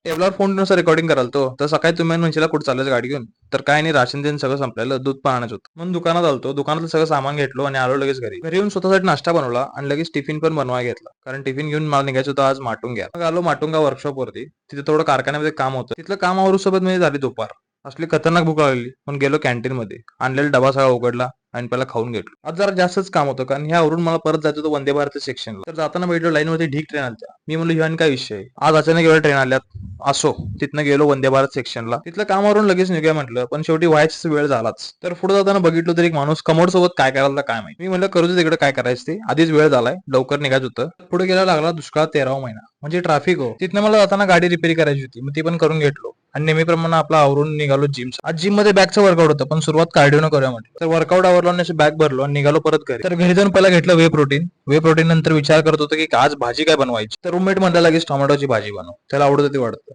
टेबलावर फोन नुसार रेकॉर्डिंग कराल तर सकाळी तुम्ही म्हणशीला कुठं चाललं गाडी घेऊन, तर काय नाही, राशन देऊन सगळं संपलेलं, दूध पण आणायचं होतं. म्हणून दुकानात आलतो, दुकानातलं सगळं सामान घेतलो आणि आलो लगेच घरी. घरी येऊन स्वतःसाठी नाश्ता बनवला आणि लगेच टिफिन पण बनवायला घेतला, कारण टिफिन घेऊन मला निघायचं होतं आज माटुंग्या. मग आलो माटुंगा वर्कशॉप वरती. तिथे थोडं कारखान्यामध्ये काम होतं, तिथलं काम आवरू सोबत म्हणजे झाली दुपार. असली खतरनाक भूक लागली म्हणून गेलो कॅन्टीन मध्ये, आणलेला डबा सगळा उघडला आणि पहिला खाऊन घेतलो. आज जरा जास्तच काम होतं, कारण ह्यावरून मला परत जायचं होतं वंदे भारत सेक्शनला. तर जाताना भेटलो लाईन मध्ये ढीक ट्रेन आल्या. मी म्हणलो ह्यान काय विषय, आज अचानक एवढ्या ट्रेन आल्यात. असो, तिथनं गेलो वंदे भारत सेक्शनला. तिथलं कामावरून लगेच निघूया म्हटलं, पण शेवटी व्हायच वेळ झालाच. तर पुढे जाताना बघितलं तर एक माणूस कमोड सोबत काय करायला काय माहिती. मी म्हणलं करू दे तिकडे, काय करायचं ते, आधीच वेळ झालाय, लवकर निघायचं होतं. पुढे गेला लागला दुष्काळ 13वा महिना, म्हणजे ट्रॅफिक हो. तिथनं मला जाताना गाडी रिपेअर करायची होती, मग ती पण करून घेतलो आणि नेहमीप्रमाणे आपला आवरून निघालो जिम. आज जिम मध्ये बॅकचं वर्कआउट होतं, पण सुरुवात कार्डिओ करूया म्हटलं. तर वर्कआउट आवरलो आणि बॅग भरलो आणि निघालो परत घरी. तर घरी जाऊन पहिला घेतलं वे प्रोटीन नंतर विचार करत होतो की आज भाजी काय बनवायची. तर रूममेट म्हणला लगेच टोमॅटोची भाजी बनव, त्याला आवडत ती वाटतं.